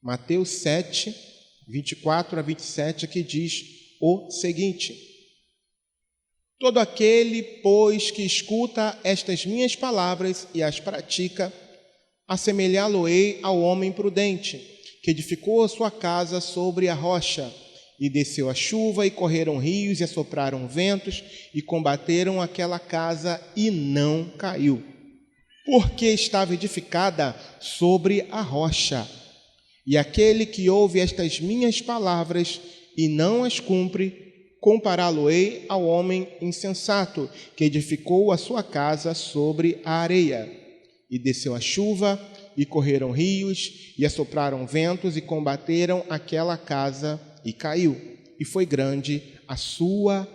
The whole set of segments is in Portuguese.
Mateus 7, 24 a 27, que diz o seguinte: todo aquele, pois, que escuta estas minhas palavras e as pratica, assemelhá-lo-ei ao homem prudente, que edificou a sua casa sobre a rocha, e desceu a chuva, e correram rios, e assopraram ventos, e combateram aquela casa, e não caiu, porque estava edificada sobre a rocha. E aquele que ouve estas minhas palavras e não as cumpre, compará-lo-ei ao homem insensato, que edificou a sua casa sobre a areia. E desceu a chuva, e correram rios, e assopraram ventos, e combateram aquela casa, e caiu. E foi grande a sua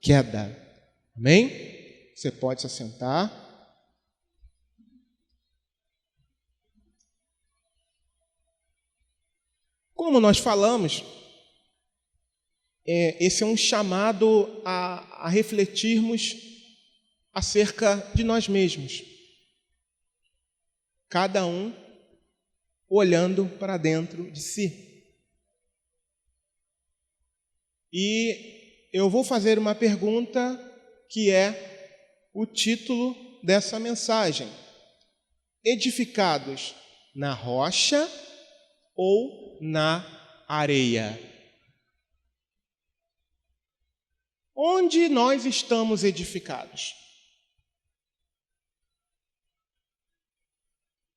queda. Amém? Você pode se assentar. Como nós falamos, esse é um chamado a refletirmos acerca de nós mesmos. Cada um olhando para dentro de si. E eu vou fazer uma pergunta que é o título dessa mensagem: edificados na rocha ou na areia? Onde nós estamos edificados?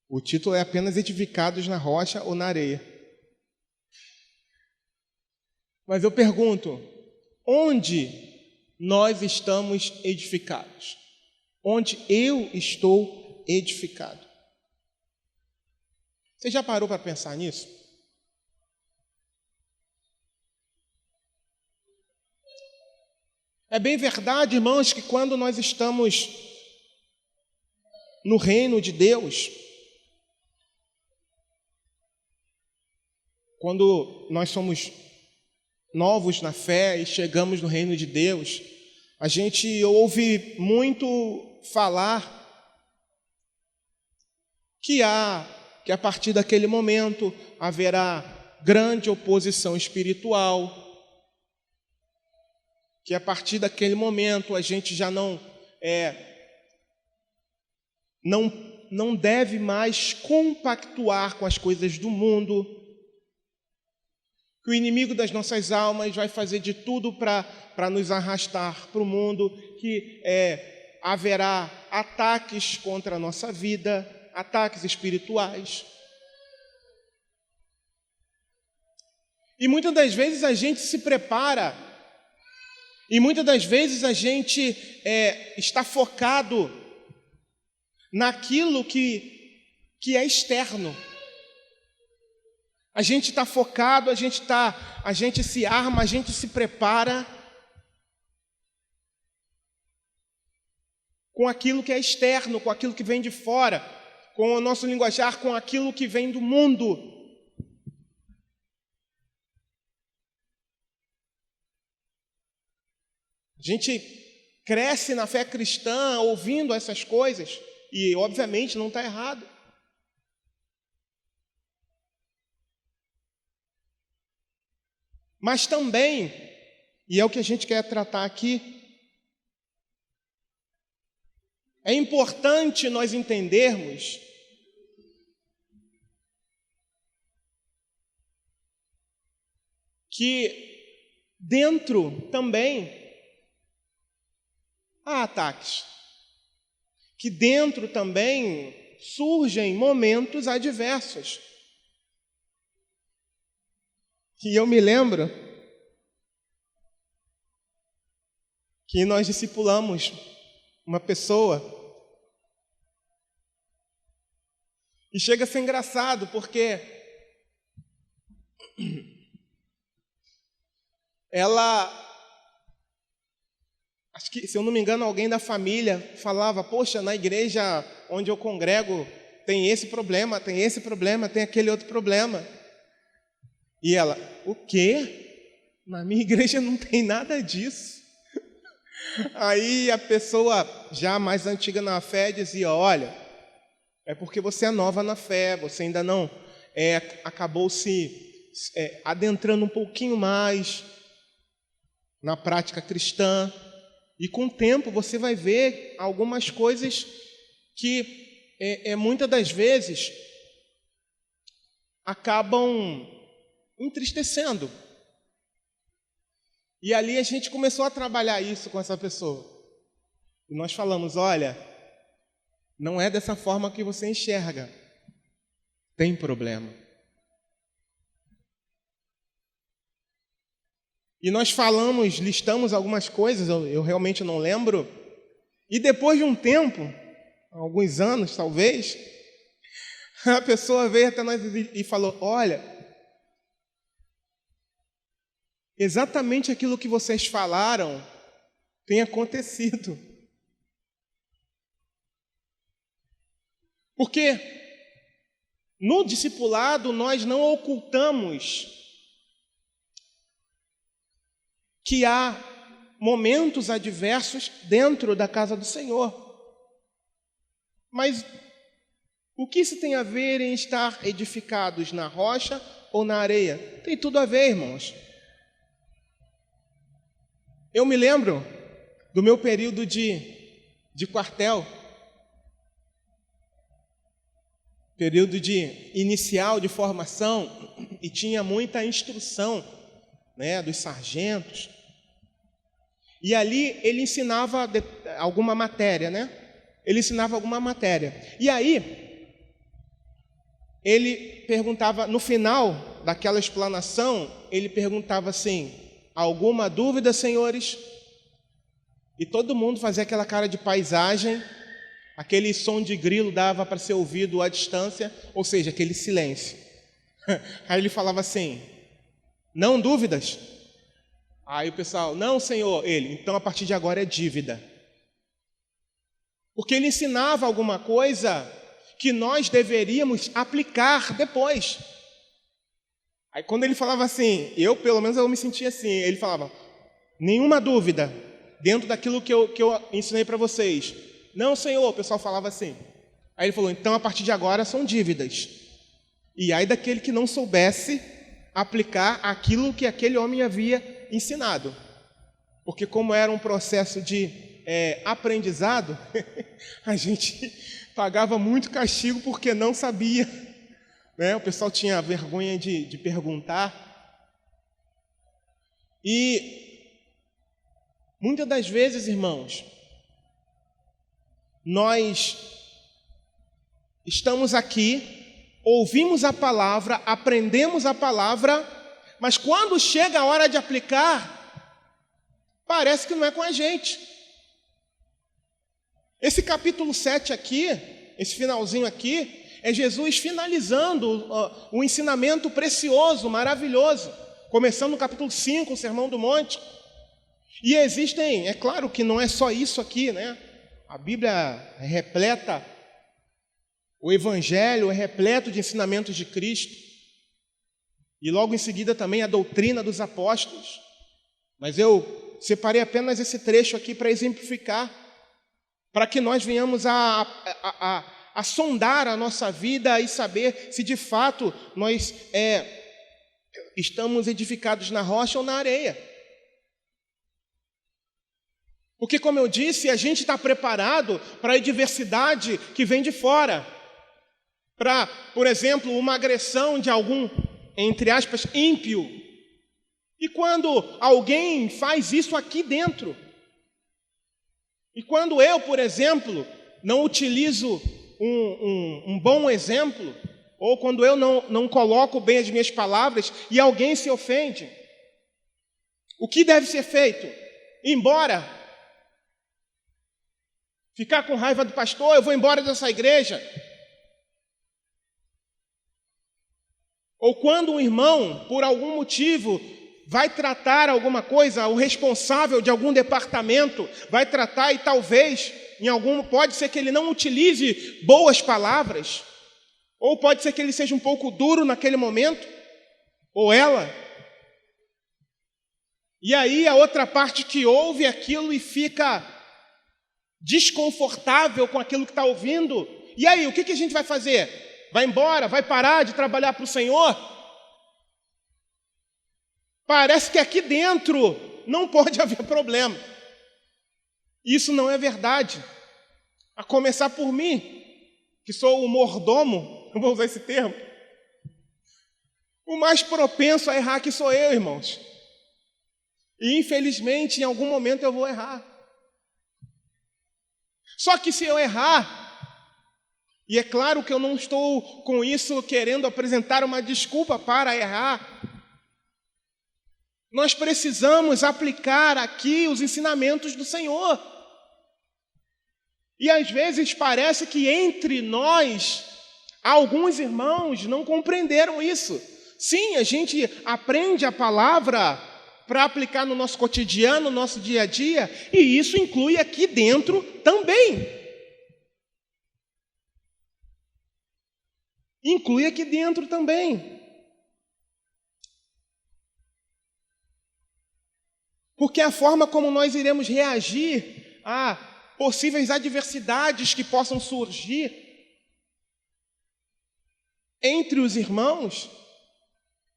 O título é apenas edificados na rocha ou na areia. Mas eu pergunto, onde nós estamos edificados? Onde eu estou edificado? Você já parou para pensar nisso? É bem verdade, irmãos, que quando nós estamos no reino de Deus, quando nós somos novos na fé e chegamos no reino de Deus, a gente ouve muito falar que a partir daquele momento haverá grande oposição espiritual, que a partir daquele momento a gente já não deve mais compactuar com as coisas do mundo, que o inimigo das nossas almas vai fazer de tudo para nos arrastar para o mundo, que haverá ataques contra a nossa vida, ataques espirituais. E muitas das vezes a gente se prepara, e muitas das vezes a gente está focado naquilo que é externo. A gente está focado, a gente se arma, a gente se prepara com aquilo que é externo, com aquilo que vem de fora, com o nosso linguajar, com aquilo que vem do mundo. A gente cresce na fé cristã ouvindo essas coisas e, obviamente, não está errado. Mas também, e é o que a gente quer tratar aqui, é importante nós entendermos que dentro também há ataques, que dentro também surgem momentos adversos. E eu me lembro que nós discipulamos uma pessoa e chega a ser engraçado, porque ela, acho que, se eu não me engano, alguém da família falava: poxa, na igreja onde eu congrego tem esse problema, tem aquele outro problema. E ela: o quê? Na minha igreja não tem nada disso. Aí a pessoa já mais antiga na fé dizia: olha, é porque você é nova na fé, você ainda não acabou se adentrando um pouquinho mais na prática cristã. E com o tempo você vai ver algumas coisas que muitas das vezes acabam entristecendo. E ali a gente começou a trabalhar isso com essa pessoa. E nós falamos, olha, não é dessa forma que você enxerga. Tem problema. E nós falamos, listamos algumas coisas, eu realmente não lembro. E depois de um tempo, alguns anos talvez, a pessoa veio até nós e falou, olha, exatamente aquilo que vocês falaram tem acontecido. Porque no discipulado nós não ocultamos que há momentos adversos dentro da casa do Senhor. Mas o que isso tem a ver em estar edificados na rocha ou na areia? Tem tudo a ver, irmãos. Eu me lembro do meu período de quartel, período inicial de formação, e tinha muita instrução, dos sargentos. E ali ele ensinava alguma matéria, Ele ensinava alguma matéria. E aí, ele perguntava, no final daquela explanação, ele perguntava assim, alguma dúvida, senhores? E todo mundo fazia aquela cara de paisagem, aquele som de grilo dava para ser ouvido à distância, ou seja, aquele silêncio. Aí ele falava assim, não dúvidas? Aí o pessoal, não, senhor. Ele, então a partir de agora é dívida. Porque ele ensinava alguma coisa que nós deveríamos aplicar depois. Aí quando ele falava assim, pelo menos eu me sentia assim, ele falava, nenhuma dúvida dentro daquilo que eu ensinei para vocês. Não, senhor, o pessoal falava assim. Aí ele falou, então a partir de agora são dívidas. E aí daquele que não soubesse aplicar aquilo que aquele homem havia ensinado. Porque como era um processo de aprendizado, a gente pagava muito castigo porque não sabia. O pessoal tinha vergonha de perguntar. E muitas das vezes, irmãos, nós estamos aqui, ouvimos a palavra, aprendemos a palavra, mas quando chega a hora de aplicar, parece que não é com a gente. Esse capítulo 7 aqui, esse finalzinho aqui, é Jesus finalizando um ensinamento precioso, maravilhoso, começando no capítulo 5, o Sermão do Monte. E existem, é claro que não é só isso aqui, A Bíblia é repleta, o Evangelho é repleto de ensinamentos de Cristo. E logo em seguida também a doutrina dos apóstolos. Mas eu separei apenas esse trecho aqui para exemplificar, para que nós venhamos a sondar a nossa vida e saber se de fato nós estamos edificados na rocha ou na areia. Porque, como eu disse, a gente está preparado para a adversidade que vem de fora. Para, por exemplo, uma agressão de algum, entre aspas, ímpio. E quando alguém faz isso aqui dentro, e quando eu, por exemplo, não utilizo um bom exemplo, ou quando eu não coloco bem as minhas palavras e alguém se ofende, o que deve ser feito? Ir embora? Ficar com raiva do pastor? Eu vou embora dessa igreja? Ou quando um irmão, por algum motivo, vai tratar alguma coisa, o responsável de algum departamento vai tratar e talvez, pode ser que ele não utilize boas palavras, ou pode ser que ele seja um pouco duro naquele momento, ou ela. E aí a outra parte que ouve aquilo e fica desconfortável com aquilo que está ouvindo. E aí, o que a gente vai fazer? Vai embora, vai parar de trabalhar para o Senhor? Parece que aqui dentro não pode haver problema. Isso não é verdade. A começar por mim, que sou o mordomo, não vou usar esse termo. O mais propenso a errar que sou eu, irmãos. E infelizmente, em algum momento eu vou errar. Só que se eu errar, e é claro que eu não estou com isso querendo apresentar uma desculpa para errar, nós precisamos aplicar aqui os ensinamentos do Senhor. E às vezes parece que entre nós, alguns irmãos não compreenderam isso. Sim, a gente aprende a palavra para aplicar no nosso cotidiano, no nosso dia a dia, e isso inclui aqui dentro também. Inclui aqui dentro também. Porque a forma como nós iremos reagir a possíveis adversidades que possam surgir entre os irmãos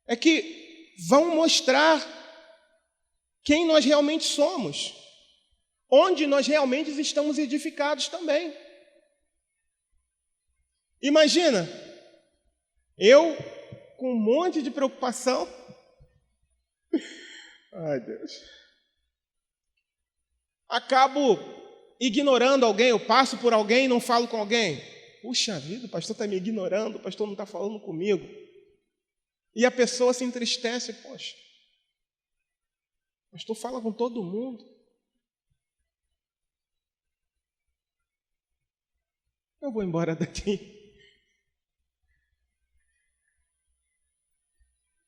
é que vão mostrar quem nós realmente somos, onde nós realmente estamos edificados também. Imagina, eu com um monte de preocupação, ai Deus, acabo ignorando alguém, eu passo por alguém e não falo com alguém. Puxa vida, o pastor está me ignorando, o pastor não está falando comigo. E a pessoa se entristece, poxa, o pastor fala com todo mundo. Eu vou embora daqui.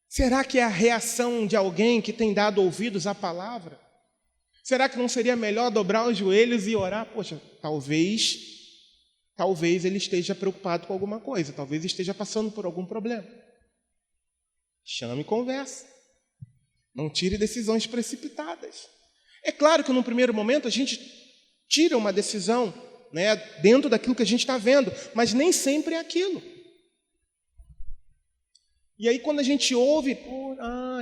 Será que é a reação de alguém que tem dado ouvidos à palavra? Será que não seria melhor dobrar os joelhos e orar? Poxa, talvez ele esteja preocupado com alguma coisa, talvez esteja passando por algum problema. Chame e converse. Não tire decisões precipitadas. É claro que num primeiro momento a gente tira uma decisão, né, dentro daquilo que a gente está vendo, mas nem sempre é aquilo. E aí quando a gente ouve,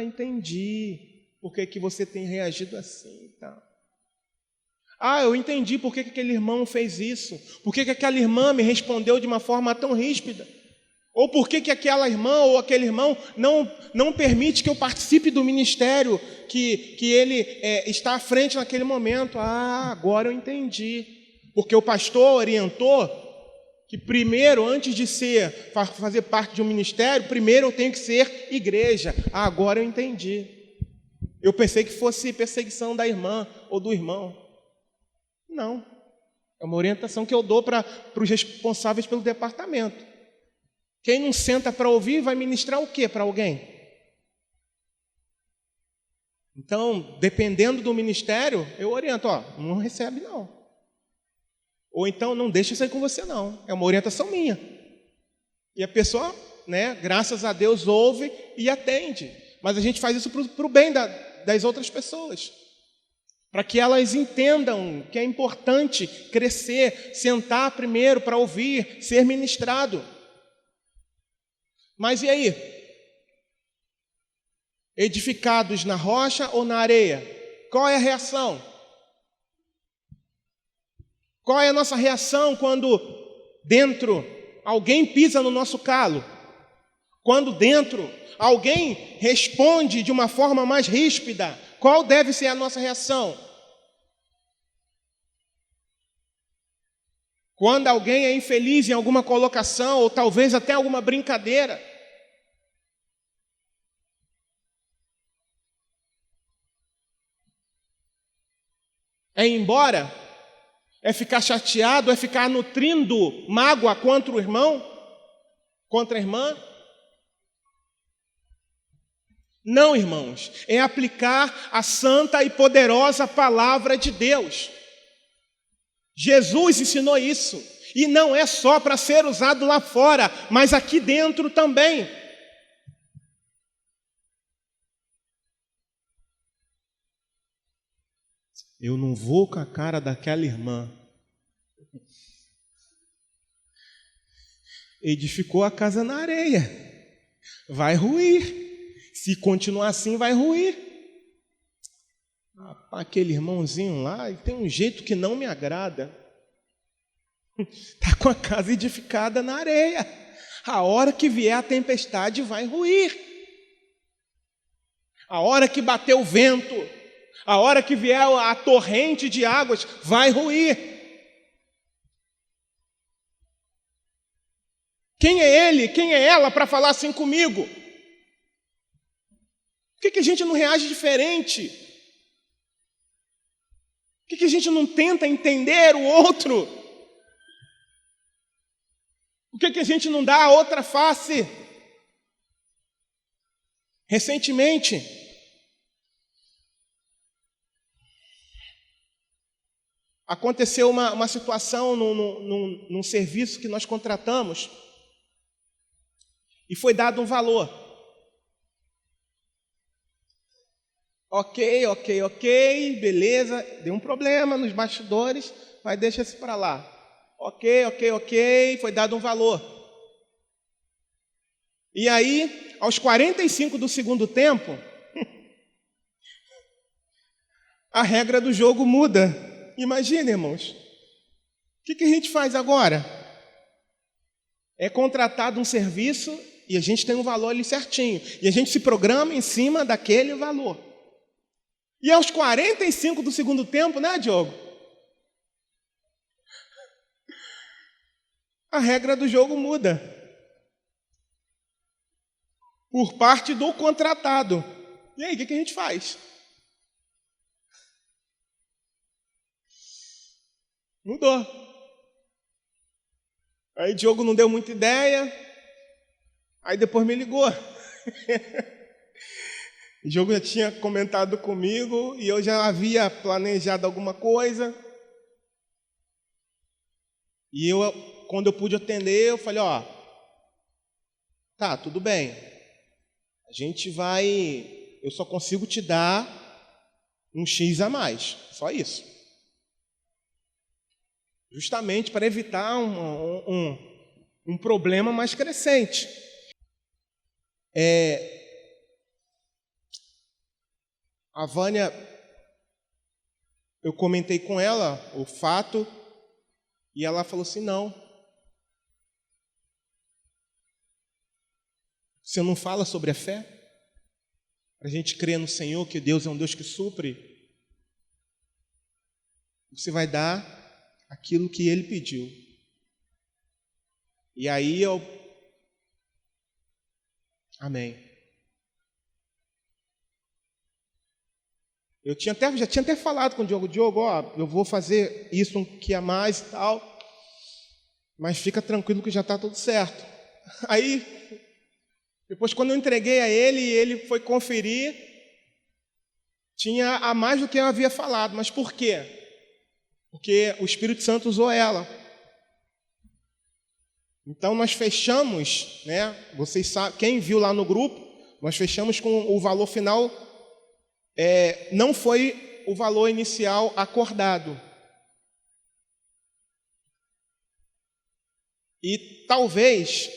entendi por que você tem reagido assim, tá? Eu entendi por que aquele irmão fez isso, por que aquela irmã me respondeu de uma forma tão ríspida, ou por que aquela irmã ou aquele irmão não permite que eu participe do ministério que ele está à frente naquele momento. Agora eu entendi, porque o pastor orientou que primeiro, antes de fazer parte de um ministério, primeiro eu tenho que ser igreja. Agora eu entendi. Eu pensei que fosse perseguição da irmã ou do irmão. Não. É uma orientação que eu dou para os responsáveis pelo departamento. Quem não senta para ouvir vai ministrar o quê para alguém? Então, dependendo do ministério, eu oriento, não recebe não. Ou então, não deixa isso aí com você não. É uma orientação minha. E a pessoa, graças a Deus, ouve e atende. Mas a gente faz isso para o bem das outras pessoas. Para que elas entendam que é importante crescer, sentar primeiro para ouvir, ser ministrado. Mas e aí? Edificados na rocha ou na areia? Qual é a reação? Qual é a nossa reação quando dentro alguém pisa no nosso calo? Quando dentro alguém responde de uma forma mais ríspida, qual deve ser a nossa reação? Quando alguém é infeliz em alguma colocação, ou talvez até alguma brincadeira, é ir embora? É ficar chateado? É ficar nutrindo mágoa contra o irmão? Contra a irmã? Não, irmãos, é aplicar a santa e poderosa palavra de Deus. Jesus ensinou isso, e não é só para ser usado lá fora, mas aqui dentro também. Eu não vou com a cara daquela irmã. edificou a casa na areia. Vai ruir. Se continuar assim, vai ruir. Aquele irmãozinho lá, ele tem um jeito que não me agrada. Está com a casa edificada na areia. A hora que vier a tempestade, vai ruir. A hora que bater o vento, a hora que vier a torrente de águas, vai ruir. Quem é ele, quem é ela para falar assim comigo? Por que a gente não reage diferente? Por que a gente não tenta entender o outro? Por que a gente não dá a outra face? Recentemente, aconteceu uma situação num serviço que nós contratamos e foi dado um valor. Ok, beleza, deu um problema nos bastidores, mas deixa isso para lá. Ok, foi dado um valor. E aí, aos 45 do segundo tempo, a regra do jogo muda. Imagina, irmãos. O que a gente faz agora? É contratado um serviço e a gente tem um valor ali certinho. E a gente se programa em cima daquele valor. E aos 45 do segundo tempo, né, Diogo? A regra do jogo muda. Por parte do contratado. E aí, o que a gente faz? Mudou. Aí Diogo não deu muita ideia. Aí depois me ligou. O Diogo já tinha comentado comigo e eu já havia planejado alguma coisa. E quando eu pude atender, eu falei, tá, tudo bem. A gente eu só consigo te dar um X a mais, só isso. Justamente para evitar um problema mais crescente. A Vânia, eu comentei com ela o fato e ela falou assim, não. Você não fala sobre a fé? Para a gente crer no Senhor, que Deus é um Deus que supre. Você vai dar aquilo que Ele pediu. E aí Amém. Já tinha até falado com o Diogo, eu vou fazer isso que a mais e tal, mas fica tranquilo que já está tudo certo. Aí, depois quando eu entreguei a ele foi conferir, tinha a mais do que eu havia falado. Mas por quê? Porque o Espírito Santo usou ela. Então nós fechamos, né? Vocês sabem, quem viu lá no grupo, nós fechamos com o valor final, não foi o valor inicial acordado. E talvez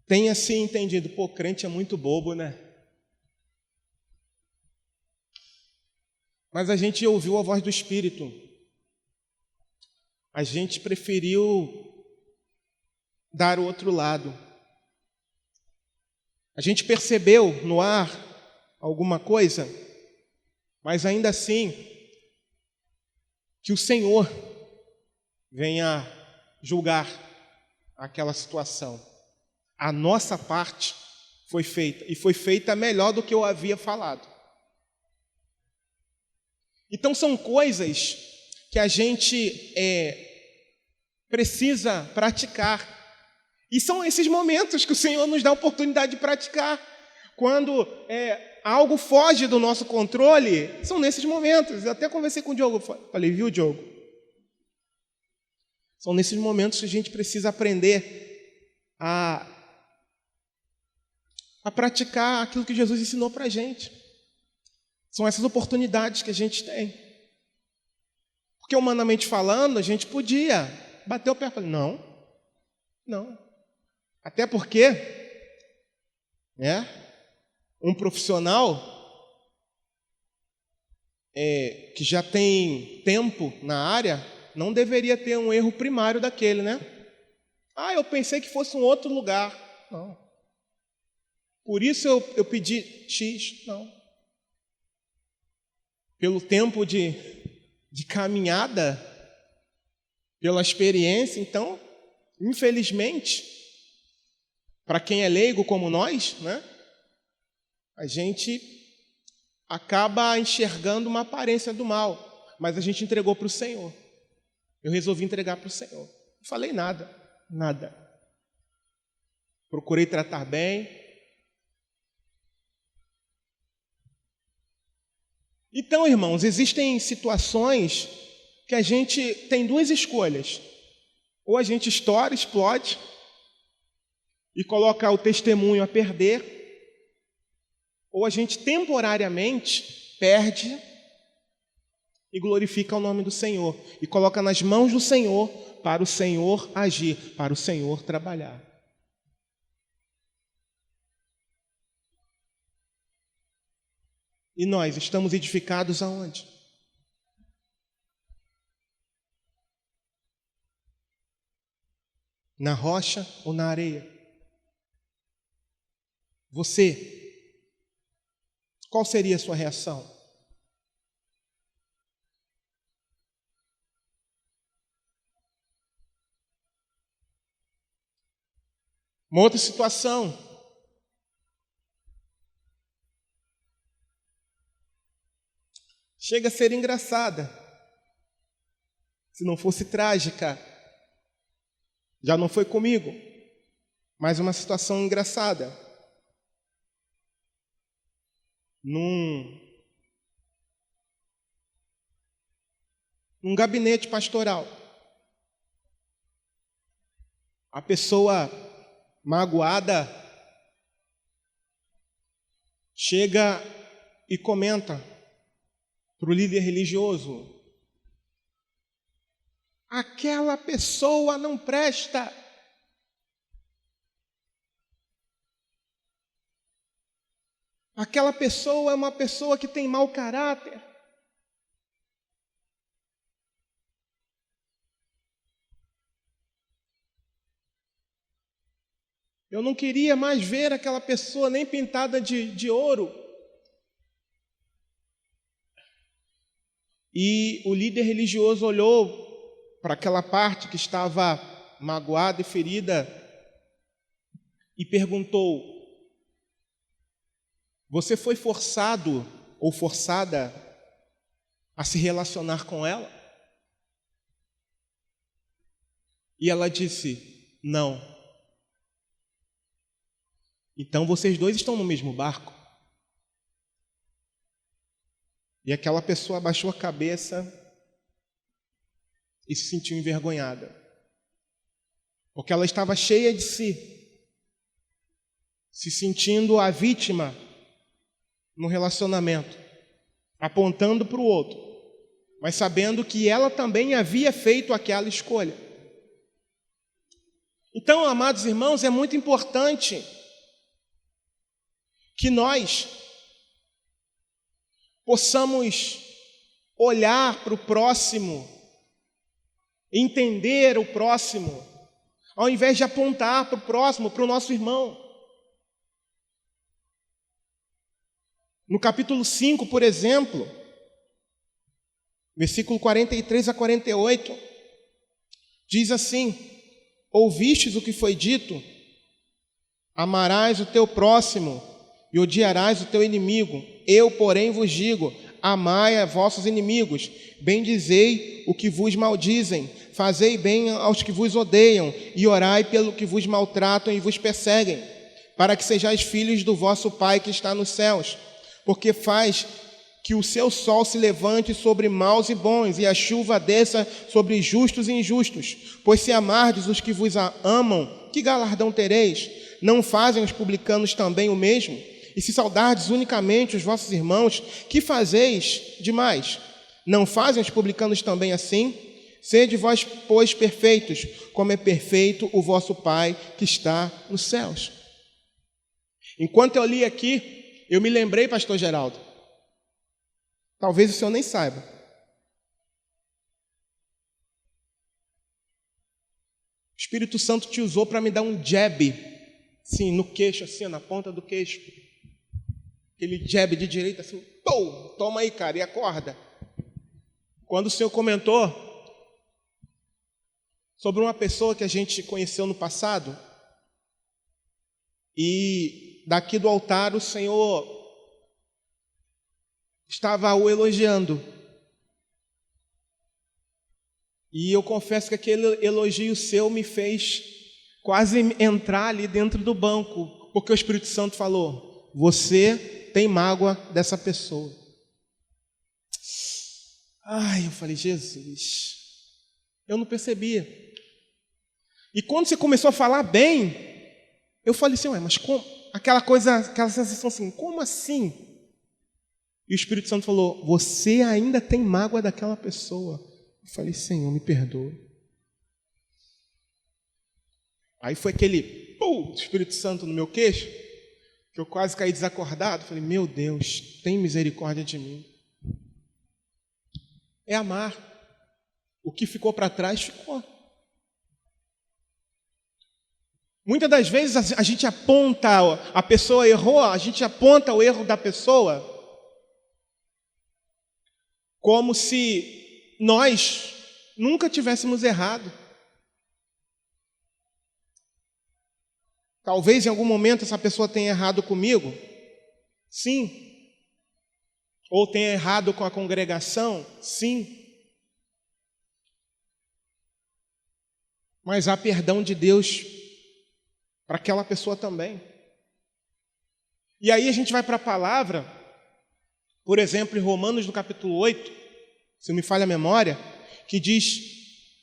tenha se entendido, crente é muito bobo, né? Mas a gente ouviu a voz do Espírito. A gente preferiu dar o outro lado. A gente percebeu no ar alguma coisa, mas ainda assim, que o Senhor venha julgar aquela situação. A nossa parte foi feita, e foi feita melhor do que eu havia falado. Então são coisas que a gente precisa praticar. E são esses momentos que o Senhor nos dá a oportunidade de praticar. Quando algo foge do nosso controle, são nesses momentos. Eu até conversei com o Diogo, falei, viu, Diogo? São nesses momentos que a gente precisa aprender a praticar aquilo que Jesus ensinou para a gente. São essas oportunidades que a gente tem. Porque humanamente falando, a gente podia bater o pé e falar, não. Até porque, um profissional que já tem tempo na área, não deveria ter um erro primário daquele, né? Eu pensei que fosse um outro lugar. Não. Por isso eu pedi X. Não. Pelo tempo de caminhada, pela experiência, então, infelizmente, para quem é leigo como nós, né? A gente acaba enxergando uma aparência do mal, mas a gente entregou para o Senhor. Eu resolvi entregar para o Senhor. Não falei nada. Procurei tratar bem. Então, irmãos, existem situações que a gente tem duas escolhas. Ou a gente estoura, explode e coloca o testemunho a perder, ou a gente temporariamente perde e glorifica o nome do Senhor e coloca nas mãos do Senhor para o Senhor agir, para o Senhor trabalhar. E nós estamos edificados aonde? Na rocha ou na areia? Você, qual seria a sua reação? Uma outra situação. Chega a ser engraçada. Se não fosse trágica. Já não foi comigo. Mas uma situação engraçada. Num gabinete pastoral. A pessoa magoada chega e comenta para o líder religioso: aquela pessoa não presta. Aquela pessoa é uma pessoa que tem mau caráter. Eu não queria mais ver aquela pessoa nem pintada de ouro. E o líder religioso olhou para aquela parte que estava magoada e ferida e perguntou: você foi forçado ou forçada a se relacionar com ela? E ela disse: não. Então vocês dois estão no mesmo barco. E aquela pessoa abaixou a cabeça e se sentiu envergonhada. Porque ela estava cheia de si, se sentindo a vítima no relacionamento, apontando para o outro, mas sabendo que ela também havia feito aquela escolha. Então, amados irmãos, é muito importante que nós possamos olhar para o próximo, entender o próximo, ao invés de apontar para o próximo, para o nosso irmão. No capítulo 5, por exemplo, versículo 43 a 48, diz assim: ouvistes o que foi dito? Amarás o teu próximo e odiarás o teu inimigo. Eu, porém, vos digo: amai a vossos inimigos, bendizei o que vos maldizem, fazei bem aos que vos odeiam, e orai pelo que vos maltratam e vos perseguem, para que sejais filhos do vosso Pai que está nos céus, porque faz que o seu sol se levante sobre maus e bons, e a chuva desça sobre justos e injustos. Pois se amardes os que vos amam, que galardão tereis? Não fazem os publicanos também o mesmo? E se saudardes unicamente os vossos irmãos, que fazeis demais? Não fazem os publicanos também assim? Sede vós, pois, perfeitos, como é perfeito o vosso Pai que está nos céus. Enquanto eu li aqui, eu me lembrei, pastor Geraldo. Talvez o senhor nem saiba. O Espírito Santo te usou para me dar um jab, assim, no queixo, assim, na ponta do queixo. Aquele jab de direita, assim, pum, toma aí, cara, e acorda. Quando o senhor comentou sobre uma pessoa que a gente conheceu no passado, e daqui do altar o Senhor estava o elogiando. E eu confesso que aquele elogio seu me fez quase entrar ali dentro do banco, porque o Espírito Santo falou: você tem mágoa dessa pessoa. Ai, eu falei, Jesus, eu não percebia. E quando você começou a falar bem, eu falei assim, ué, mas como? Aquela coisa, aquela sensação assim, como assim? E o Espírito Santo falou, você ainda tem mágoa daquela pessoa. Eu falei, Senhor, me perdoa. Aí foi aquele Espírito Santo no meu queixo, que eu quase caí desacordado. Falei, meu Deus, tem misericórdia de mim. É amar. O que ficou para trás, ficou. Muitas das vezes a gente aponta, a pessoa errou, a gente aponta o erro da pessoa como se nós nunca tivéssemos errado. Talvez em algum momento essa pessoa tenha errado comigo, sim. Ou tenha errado com a congregação, sim. Mas há perdão de Deus para aquela pessoa também. E aí a gente vai para a palavra, por exemplo, em Romanos, no capítulo 8, se não me falha a memória, que diz: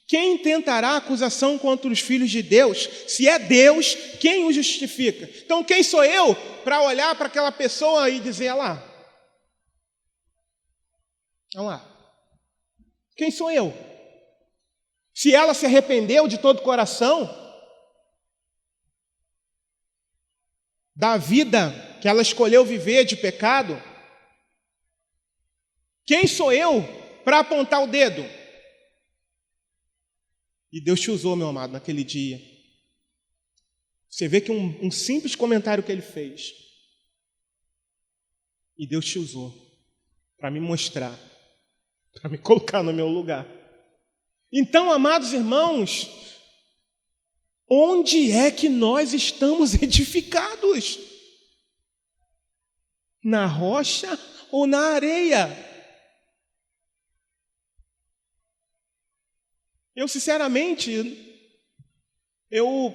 quem tentará acusação contra os filhos de Deus? Se é Deus, quem o justifica? Então quem sou eu para olhar para aquela pessoa e dizer, olha lá, quem sou eu? Se ela se arrependeu de todo o coração da vida que ela escolheu viver de pecado, quem sou eu para apontar o dedo? E Deus te usou, meu amado, naquele dia. Você vê que um simples comentário que ele fez, e Deus te usou para me mostrar, para me colocar no meu lugar. Então, amados irmãos, onde é que nós estamos edificados? Na rocha ou na areia? Eu, sinceramente, eu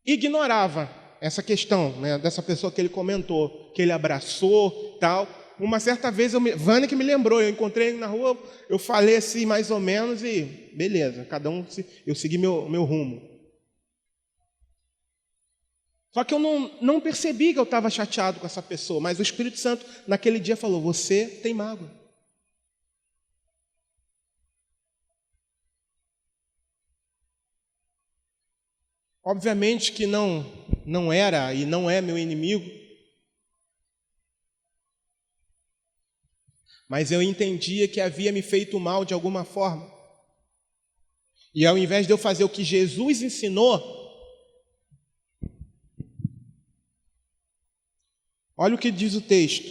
ignorava essa questão, né, dessa pessoa que ele comentou, que ele abraçou, tal. Uma certa vez, Vânia que me lembrou, eu encontrei ele na rua, eu falei assim mais ou menos e beleza, cada um, eu segui meu rumo. Só que eu não percebi que eu estava chateado com essa pessoa, mas o Espírito Santo naquele dia falou, você tem mágoa. Obviamente que não era e não é meu inimigo, mas eu entendia que havia me feito mal de alguma forma. E ao invés de eu fazer o que Jesus ensinou, olha o que diz o texto.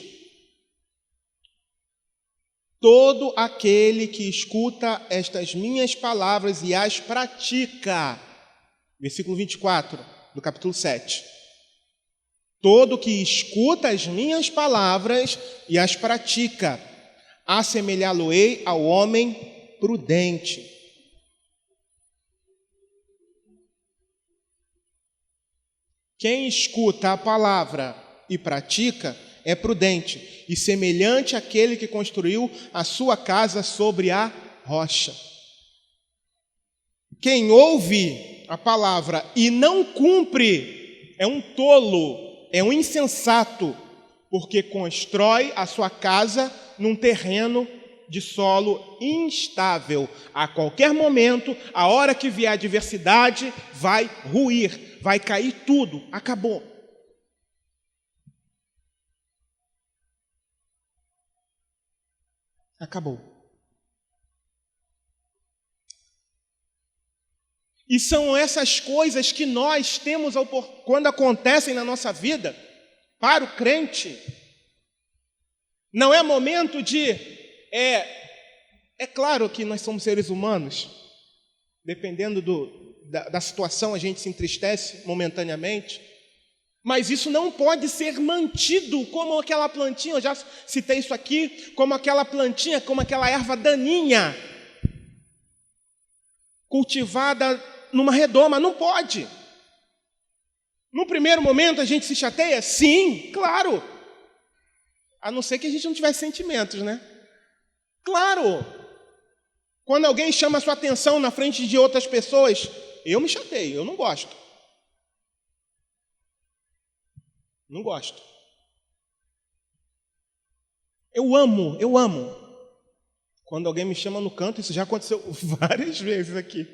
Todo aquele que escuta estas minhas palavras e as pratica, versículo 24 do capítulo 7. Todo que escuta as minhas palavras e as pratica, assemelhá-lo-ei ao homem prudente. Quem escuta a palavra e pratica é prudente e semelhante àquele que construiu a sua casa sobre a rocha. Quem ouve a palavra e não cumpre é um tolo, é um insensato, porque constrói a sua casa num terreno de solo instável. A qualquer momento, a hora que vier a adversidade, vai ruir, vai cair tudo, acabou. Acabou. E são essas coisas que nós temos, quando acontecem na nossa vida, para o crente, não é momento de... É claro que nós somos seres humanos, dependendo da situação a gente se entristece momentaneamente, mas isso não pode ser mantido como aquela plantinha, eu já citei isso aqui, como aquela plantinha, como aquela erva daninha, cultivada numa redoma, não pode. No primeiro momento a gente se chateia? Sim, claro. A não ser que a gente não tivesse sentimentos, né? Claro. Quando alguém chama a sua atenção na frente de outras pessoas, eu me chateio, eu não gosto. Não gosto. Eu amo. Quando alguém me chama no canto, isso já aconteceu várias vezes aqui.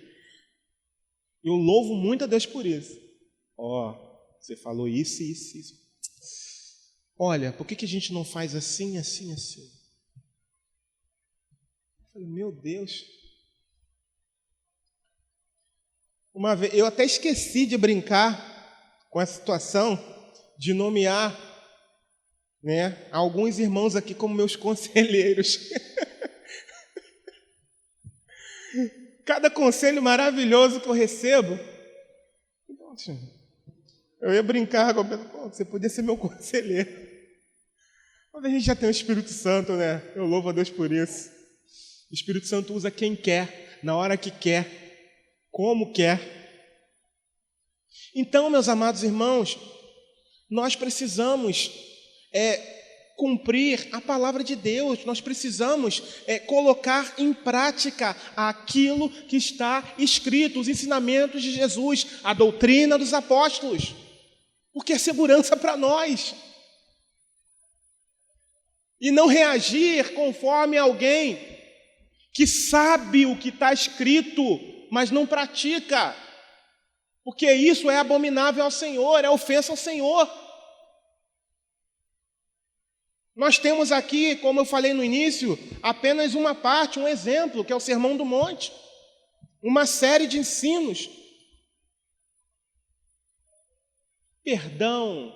Eu louvo muito a Deus por isso. Você falou isso. Olha, por que a gente não faz assim? Eu falei, meu Deus. Uma vez, eu até esqueci de brincar com essa situação, de nomear, né, alguns irmãos aqui como meus conselheiros. Cada conselho maravilhoso que eu recebo, eu ia brincar com a pessoa, você podia ser meu conselheiro. Mas a gente já tem o Espírito Santo, né? Eu louvo a Deus por isso. O Espírito Santo usa quem quer, na hora que quer, como quer. Então, meus amados irmãos, nós precisamos cumprir a palavra de Deus, nós precisamos colocar em prática aquilo que está escrito, os ensinamentos de Jesus, a doutrina dos apóstolos, porque é segurança para nós. E não reagir conforme alguém que sabe o que está escrito, mas não pratica, porque isso é abominável ao Senhor, é ofensa ao Senhor. Nós temos aqui, como eu falei no início, apenas uma parte, um exemplo, que é o Sermão do Monte. Uma série de ensinos. Perdão.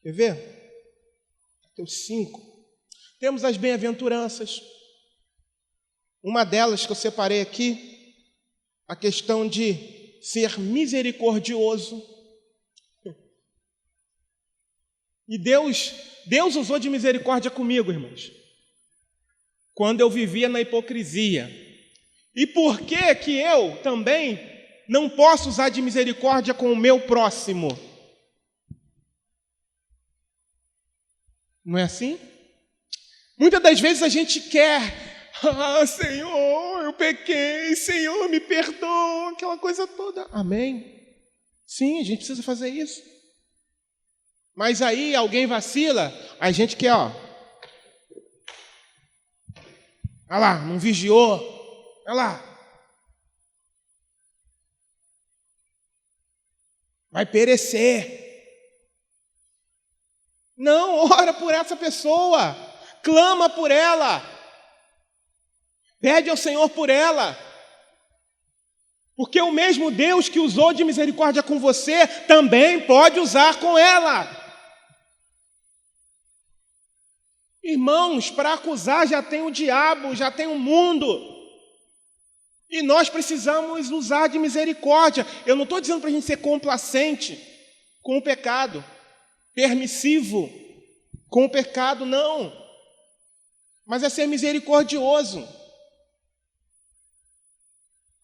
Quer ver? Tem os 5. Temos as bem-aventuranças. Uma delas que eu separei aqui, a questão de ser misericordioso. E Deus usou de misericórdia comigo, irmãos, quando eu vivia na hipocrisia. E por que que eu também não posso usar de misericórdia com o meu próximo? Não é assim? Muitas das vezes a gente quer, Senhor, eu pequei, Senhor, me perdoa, aquela coisa toda. Amém? Sim, a gente precisa fazer isso. Mas aí alguém vacila, a gente quer, olha lá, não vigiou, olha lá. Vai perecer. Não, ora por essa pessoa, clama por ela, pede ao Senhor por ela, porque o mesmo Deus que usou de misericórdia com você, também pode usar com ela. Irmãos, para acusar já tem o diabo, já tem o mundo. E nós precisamos usar de misericórdia. Eu não estou dizendo para a gente ser complacente com o pecado, permissivo com o pecado, não. Mas é ser misericordioso.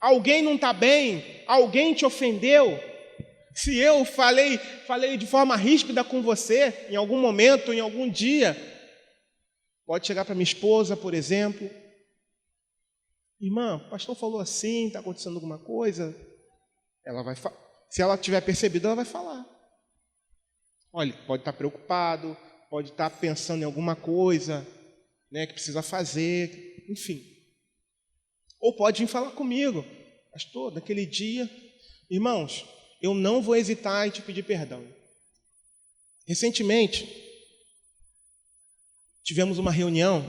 Alguém não está bem, alguém te ofendeu. Se eu falei de forma ríspida com você, em algum momento, em algum dia, pode chegar para minha esposa, por exemplo. Irmã, o pastor falou assim, está acontecendo alguma coisa? Se ela tiver percebido, ela vai falar. Olha, pode estar preocupado, pode estar pensando em alguma coisa, né, que precisa fazer, enfim. Ou pode vir falar comigo, pastor, daquele dia. Irmãos, eu não vou hesitar em te pedir perdão. Recentemente, tivemos uma reunião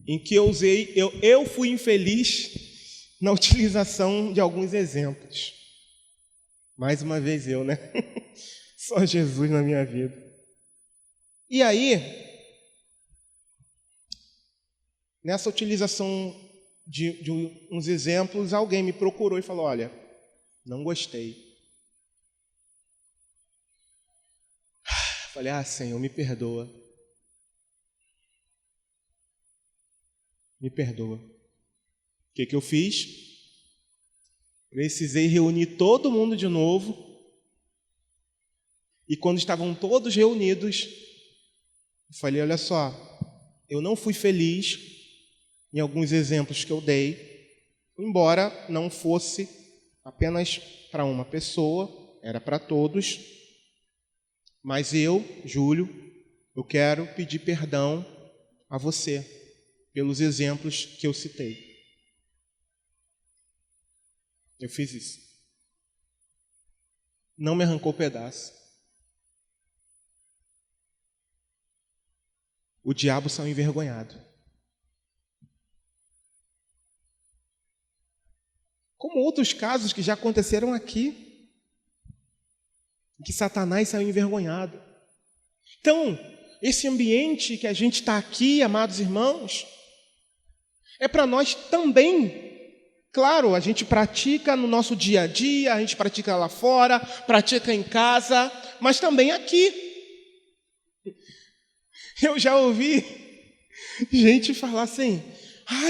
em que eu fui infeliz na utilização de alguns exemplos. Mais uma vez eu, né? Só Jesus na minha vida. E aí, nessa utilização de uns exemplos, alguém me procurou e falou, olha, não gostei. Falei, Senhor, me perdoa. Me perdoa. O que eu fiz? Precisei reunir todo mundo de novo. E quando estavam todos reunidos, eu falei, olha só, eu não fui feliz em alguns exemplos que eu dei, embora não fosse apenas para uma pessoa, era para todos. Mas eu, Júlio, eu quero pedir perdão a você pelos exemplos que eu citei. Eu fiz isso. Não me arrancou pedaço. O diabo saiu envergonhado. Como outros casos que já aconteceram aqui, que Satanás saiu envergonhado. Então, esse ambiente que a gente está aqui, amados irmãos, é para nós também. Claro, a gente pratica no nosso dia a dia, a gente pratica lá fora, pratica em casa, mas também aqui. Eu já ouvi gente falar assim,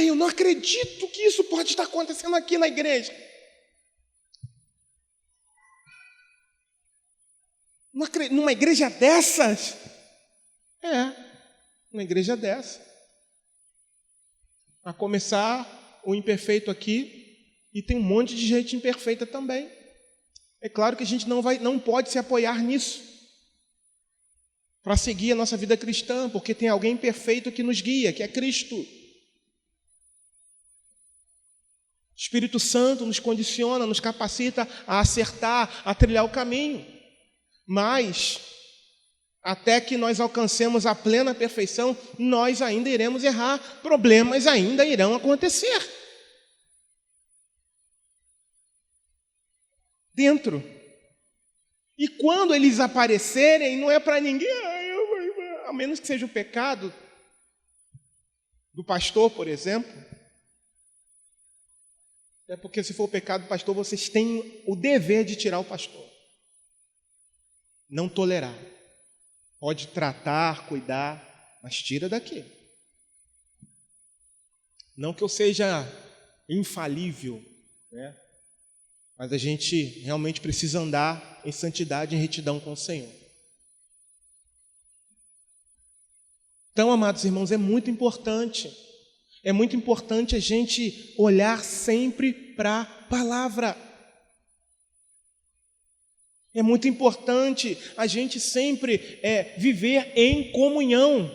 eu não acredito que isso pode estar acontecendo aqui na igreja. Numa igreja dessas? Uma igreja dessa. A começar o imperfeito aqui, e tem um monte de gente imperfeita também. É claro que a gente não pode se apoiar nisso para seguir a nossa vida cristã, porque tem alguém perfeito que nos guia, que é Cristo. O Espírito Santo nos condiciona, nos capacita a acertar, a trilhar o caminho. Mas, até que nós alcancemos a plena perfeição, nós ainda iremos errar, problemas ainda irão acontecer. Dentro. E quando eles aparecerem, não é para ninguém, a menos que seja o pecado do pastor, por exemplo. É porque se for o pecado do pastor, vocês têm o dever de tirar o pastor. Não tolerar. Pode tratar, cuidar, mas tira daqui. Não que eu seja infalível, né? Mas a gente realmente precisa andar em santidade e em retidão com o Senhor. Então, amados irmãos, é muito importante a gente olhar sempre para a palavra. É muito importante a gente sempre viver em comunhão.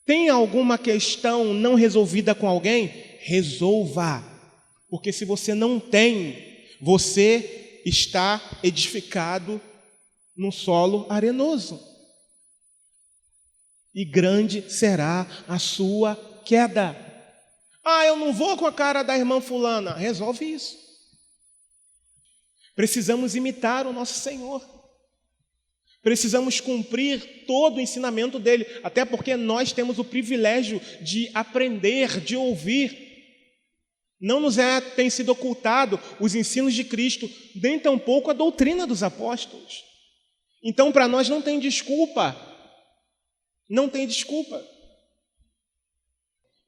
Tem alguma questão não resolvida com alguém? Resolva. Porque se você não tem, você está edificado num solo arenoso. E grande será a sua queda. Eu não vou com a cara da irmã fulana. Resolve isso. Precisamos imitar o nosso Senhor. Precisamos cumprir todo o ensinamento dele, até porque nós temos o privilégio de aprender, de ouvir. Não nos tem sido ocultado os ensinos de Cristo, nem tampouco a doutrina dos apóstolos. Então, para nós não tem desculpa. Não tem desculpa.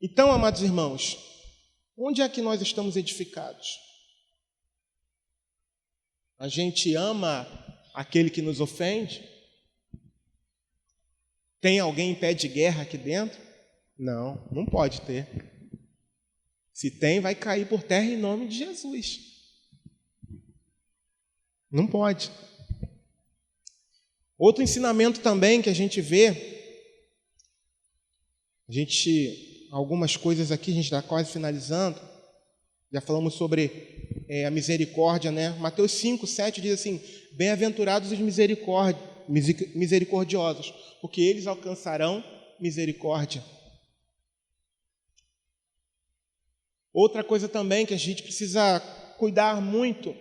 Então, amados irmãos, onde é que nós estamos edificados? A gente ama aquele que nos ofende? Tem alguém em pé de guerra aqui dentro? Não, não pode ter. Se tem, vai cair por terra em nome de Jesus. Não pode. Outro ensinamento também que a gente vê Algumas coisas aqui, a gente está quase finalizando. Já falamos sobre a misericórdia, né? Mateus 5, 7 diz assim: bem-aventurados os misericordiosos, porque eles alcançarão misericórdia. Outra coisa também que a gente precisa cuidar muito,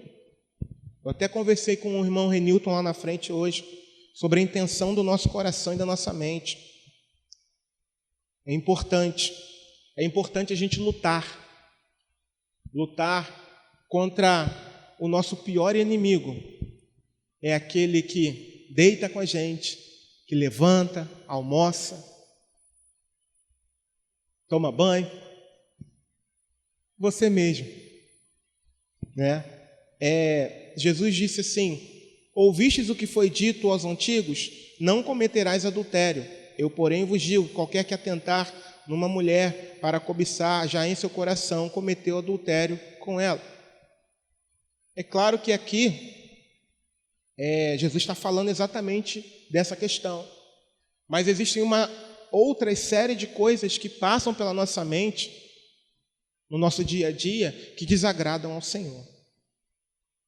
eu até conversei com o irmão Renilton lá na frente hoje, sobre a intenção do nosso coração e da nossa mente. É importante a gente lutar contra o nosso pior inimigo. É aquele que deita com a gente, que levanta, almoça, toma banho, você mesmo, né? Jesus disse assim: ouvistes o que foi dito aos antigos, não cometerás adultério. Eu, porém, vos digo, qualquer que atentar numa mulher para cobiçar, já em seu coração cometeu adultério com ela. É claro que aqui Jesus está falando exatamente dessa questão, mas existem uma outra série de coisas que passam pela nossa mente no nosso dia a dia que desagradam ao Senhor.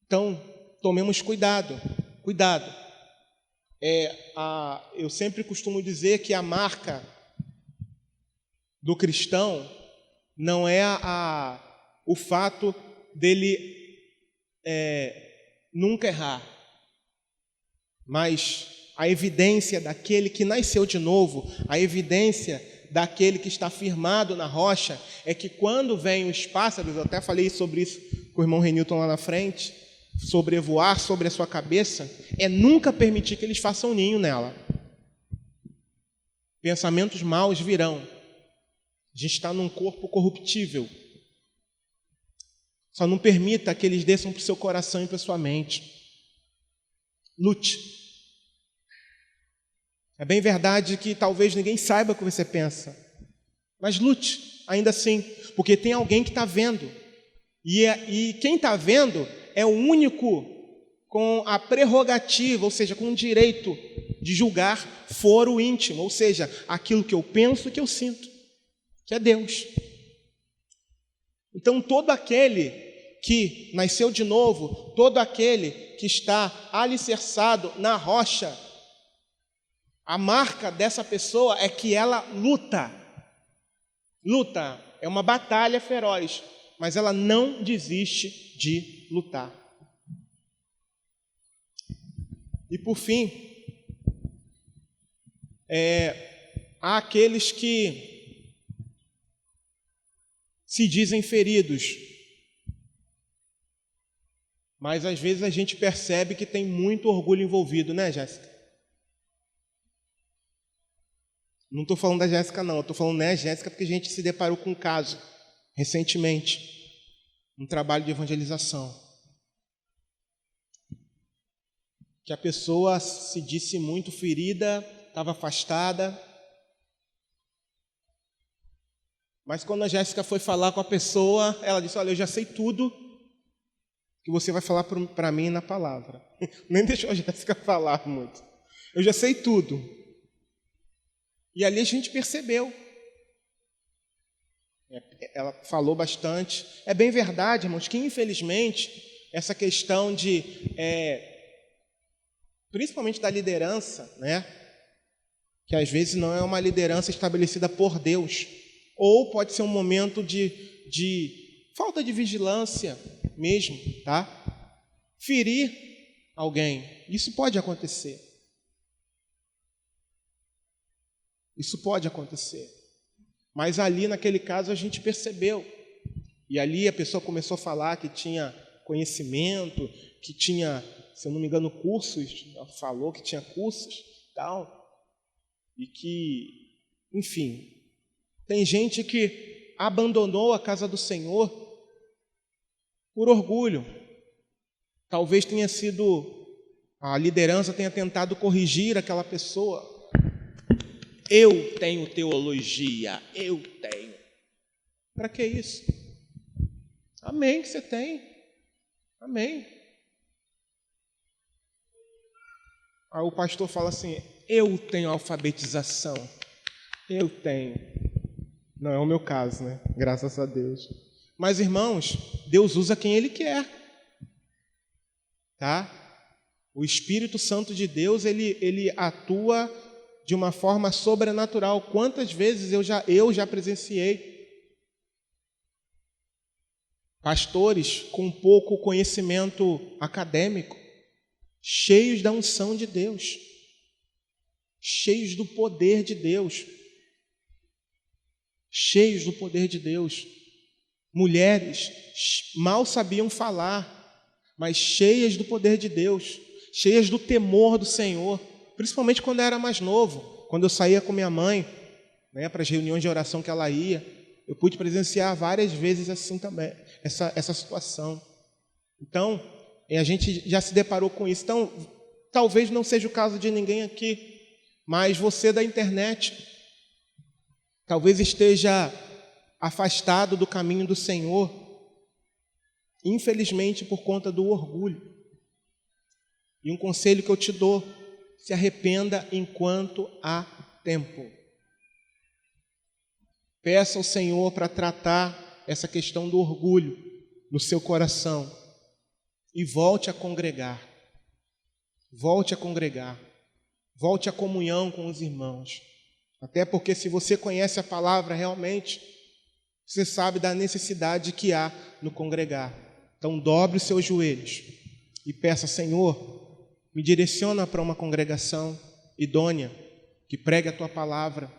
Então, tomemos cuidado. Eu sempre costumo dizer que a marca do cristão não é o fato dele nunca errar, mas a evidência daquele que nasceu de novo, a evidência daquele que está firmado na rocha, é que quando vêm os pássaros, eu até falei sobre isso com o irmão Renilton lá na frente, sobrevoar sobre a sua cabeça, é nunca permitir que eles façam ninho nela. Pensamentos maus virão. A gente está num corpo corruptível. Só não permita que eles desçam para o seu coração e para a sua mente. Lute. É bem verdade que talvez ninguém saiba o que você pensa, mas lute, ainda assim, porque tem alguém que está vendo. E quem está vendo é o único com a prerrogativa, ou seja, com o direito de julgar foro íntimo, ou seja, aquilo que eu penso e que eu sinto, que é Deus. Então, todo aquele que nasceu de novo, todo aquele que está alicerçado na rocha, a marca dessa pessoa é que ela luta. É uma batalha feroz, mas ela não desiste de lutar. E por fim, há aqueles que se dizem feridos, mas às vezes a gente percebe que tem muito orgulho envolvido, né, Jéssica? Não estou falando da Jéssica, não. Eu estou falando, né, Jéssica, porque a gente se deparou com um caso recentemente, um trabalho de evangelização, que a pessoa se disse muito ferida, estava afastada, mas quando a Jéssica foi falar com a pessoa, ela disse: olha, eu já sei tudo que você vai falar para mim na palavra. Nem deixou a Jéssica falar muito. Eu já sei tudo. E ali a gente percebeu. Ela falou bastante. É bem verdade, irmãos, que infelizmente essa questão principalmente da liderança, né, que às vezes não é uma liderança estabelecida por Deus, ou pode ser um momento de falta de vigilância mesmo, tá? Ferir alguém, isso pode acontecer. Isso pode acontecer. Mas ali, naquele caso, a gente percebeu. E ali a pessoa começou a falar que tinha conhecimento, que tinha, se eu não me engano, cursos. Ela falou que tinha cursos e tal. E que, enfim, tem gente que abandonou a casa do Senhor por orgulho. Talvez tenha sido, a liderança tenha tentado corrigir aquela pessoa. Eu tenho teologia, eu tenho. Para que isso? Amém que você tem. Amém. Aí o pastor fala assim: eu tenho alfabetização. Eu tenho. Não é o meu caso, né? Graças a Deus. Mas, irmãos, Deus usa quem Ele quer. Tá? O Espírito Santo de Deus, ele atua de uma forma sobrenatural. Quantas vezes eu já presenciei pastores com pouco conhecimento acadêmico, cheios da unção de Deus, cheios do poder de Deus, cheios do poder de Deus. Mulheres mal sabiam falar, mas cheias do poder de Deus, cheias do temor do Senhor, principalmente quando eu era mais novo, quando eu saía com minha mãe, né, para as reuniões de oração que ela ia, eu pude presenciar várias vezes assim também, essa situação. Então, a gente já se deparou com isso. Então, talvez não seja o caso de ninguém aqui, mas você da internet, talvez esteja afastado do caminho do Senhor, infelizmente por conta do orgulho. E um conselho que eu te dou: se arrependa enquanto há tempo. Peça ao Senhor para tratar essa questão do orgulho no seu coração e volte a congregar. Volte a congregar. Volte à comunhão com os irmãos. Até porque se você conhece a palavra realmente, você sabe da necessidade que há no congregar. Então dobre os seus joelhos e peça: Senhor, me direciona para uma congregação idônea, que pregue a Tua palavra,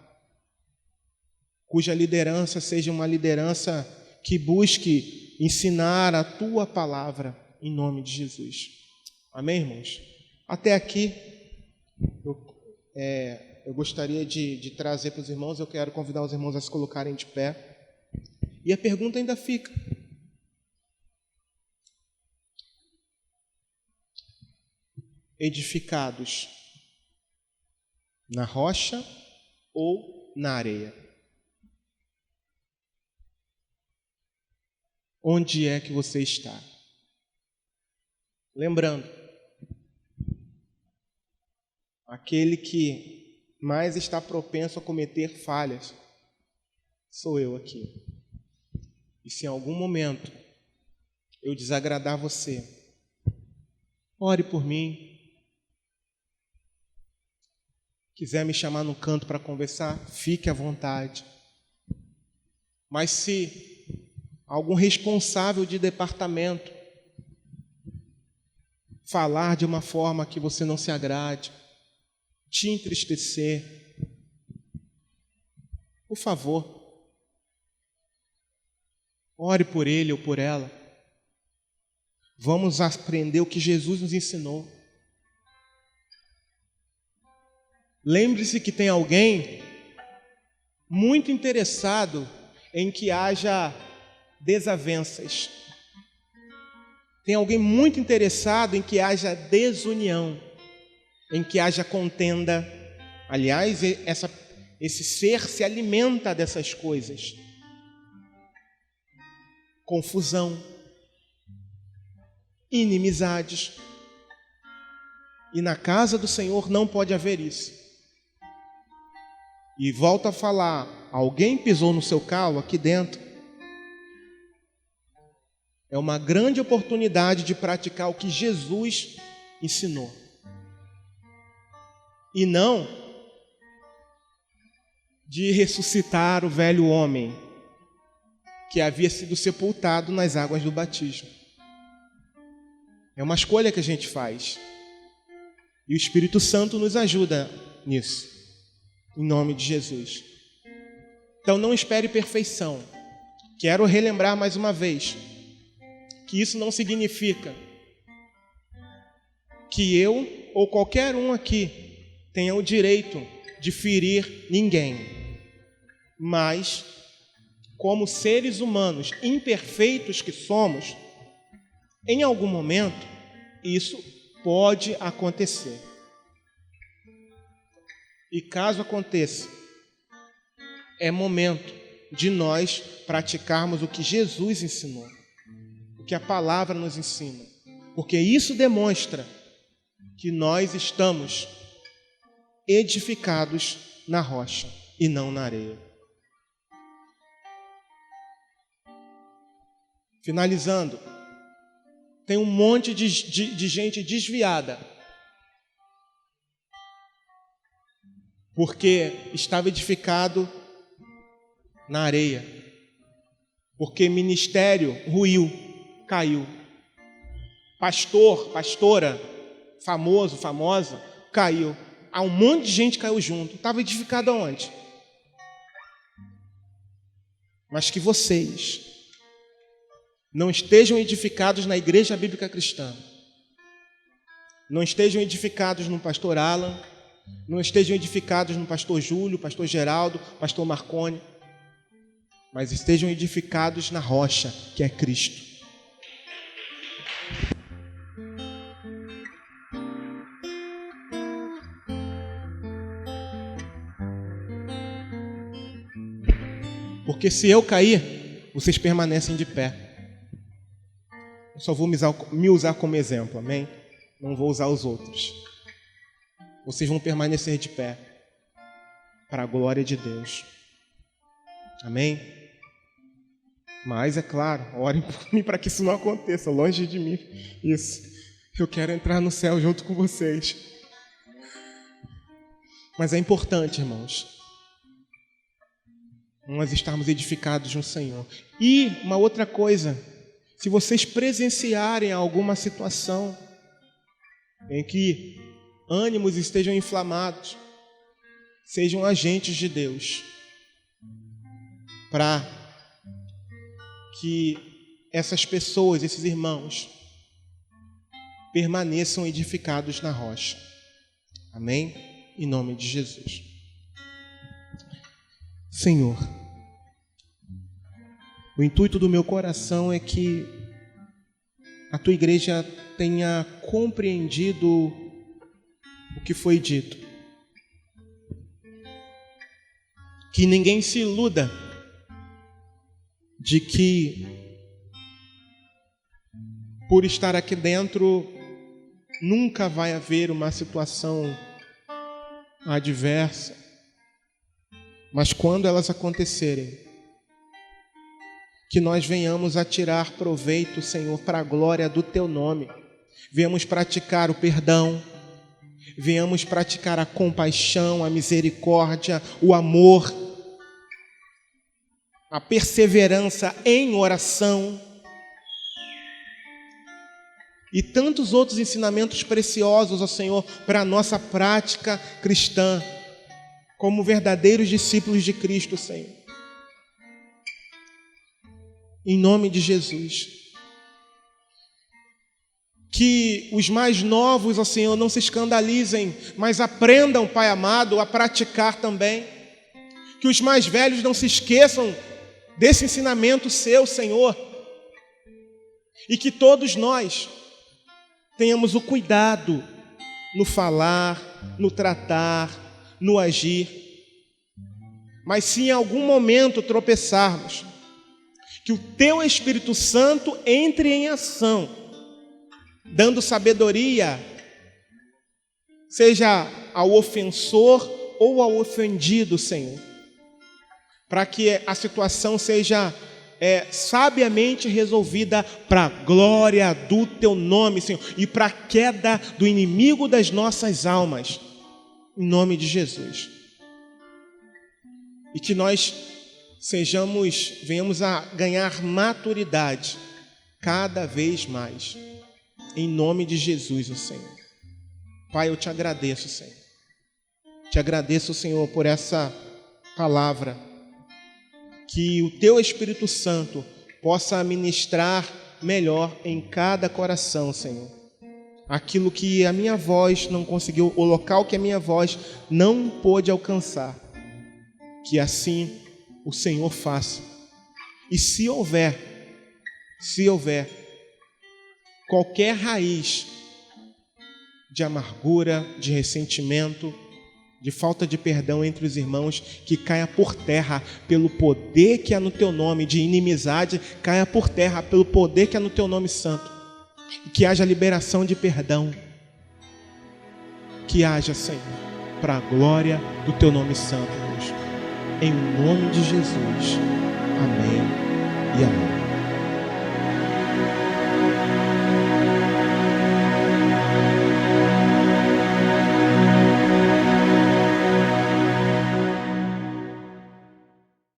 cuja liderança seja uma liderança que busque ensinar a Tua palavra, em nome de Jesus. Amém, irmãos? Até aqui, eu gostaria de trazer para os irmãos, eu quero convidar os irmãos a se colocarem de pé. E a pergunta ainda fica: edificados na rocha ou na areia? Onde é que você está? Lembrando, aquele que mais está propenso a cometer falhas sou eu aqui. E se em algum momento eu desagradar você, ore por mim. Quiser me chamar no canto para conversar, fique à vontade. Mas se algum responsável de departamento falar de uma forma que você não se agrade, te entristecer, por favor, ore por ele ou por ela. Vamos aprender o que Jesus nos ensinou. Lembre-se que tem alguém muito interessado em que haja desavenças. Tem alguém muito interessado em que haja desunião, em que haja contenda. Aliás, esse ser se alimenta dessas coisas. Confusão, inimizades. E na casa do Senhor não pode haver isso. E volto a falar, alguém pisou no seu calo aqui dentro. É uma grande oportunidade de praticar o que Jesus ensinou. E não de ressuscitar o velho homem que havia sido sepultado nas águas do batismo. É uma escolha que a gente faz. E o Espírito Santo nos ajuda nisso, em nome de Jesus. Então não espere perfeição. Quero relembrar mais uma vez que isso não significa que eu ou qualquer um aqui tenha o direito de ferir ninguém. Mas, como seres humanos imperfeitos que somos, em algum momento isso pode acontecer. E caso aconteça, é momento de nós praticarmos o que Jesus ensinou, o que a palavra nos ensina, porque isso demonstra que nós estamos edificados na rocha e não na areia. Finalizando, tem um monte de gente desviada, porque estava edificado na areia, porque ministério ruiu, caiu. Pastor, pastora, famoso, famosa, caiu. Há um monte de gente que caiu junto. Estava edificado aonde? Mas que vocês não estejam edificados na Igreja Bíblica Cristã, não estejam edificados no pastor Alan, não estejam edificados no pastor Júlio, pastor Geraldo, pastor Marconi, mas estejam edificados na rocha, que é Cristo. Porque se eu cair, vocês permanecem de pé. Eu só vou me usar como exemplo, amém? Não vou usar os outros. Vocês vão permanecer de pé para a glória de Deus. Amém? Mas, é claro, orem por mim para que isso não aconteça, longe de mim. Isso. Eu quero entrar no céu junto com vocês. Mas é importante, irmãos, nós estarmos edificados no Senhor. E uma outra coisa, se vocês presenciarem alguma situação em que ânimos estejam inflamados, sejam agentes de Deus para que essas pessoas, esses irmãos, permaneçam edificados na rocha. Amém? Em nome de Jesus. Senhor, o intuito do meu coração é que a tua igreja tenha compreendido o que foi dito. Que ninguém se iluda de que, por estar aqui dentro, nunca vai haver uma situação adversa. Mas quando elas acontecerem, que nós venhamos a tirar proveito, Senhor, para a glória do Teu nome. Venhamos praticar o perdão, venhamos praticar a compaixão, a misericórdia, o amor, a perseverança em oração e tantos outros ensinamentos preciosos, ó Senhor, para a nossa prática cristã, como verdadeiros discípulos de Cristo, Senhor. Em nome de Jesus. Que os mais novos, ó Senhor, não se escandalizem, mas aprendam, Pai amado, a praticar também. Que os mais velhos não se esqueçam desse ensinamento seu, Senhor. E que todos nós tenhamos o cuidado no falar, no tratar, no agir. Mas se em algum momento tropeçarmos, que o Teu Espírito Santo entre em ação, dando sabedoria, seja ao ofensor ou ao ofendido, Senhor, para que a situação seja sabiamente resolvida para a glória do Teu nome, Senhor, e para a queda do inimigo das nossas almas, em nome de Jesus. E que nós venhamos a ganhar maturidade cada vez mais, em nome de Jesus, o Senhor. Pai, eu te agradeço, Senhor. Te agradeço, Senhor, por essa palavra, que o Teu Espírito Santo possa ministrar melhor em cada coração, Senhor. Aquilo que a minha voz não conseguiu, o local que a minha voz não pôde alcançar, que assim o Senhor faça. E se houver qualquer raiz de amargura, de ressentimento, de falta de perdão entre os irmãos, que caia por terra pelo poder que há no Teu nome, de inimizade, caia por terra pelo poder que há no Teu nome santo, e que haja liberação de perdão, que haja, Senhor, para a glória do Teu nome santo, Deus. Em nome de Jesus. Amém e amém.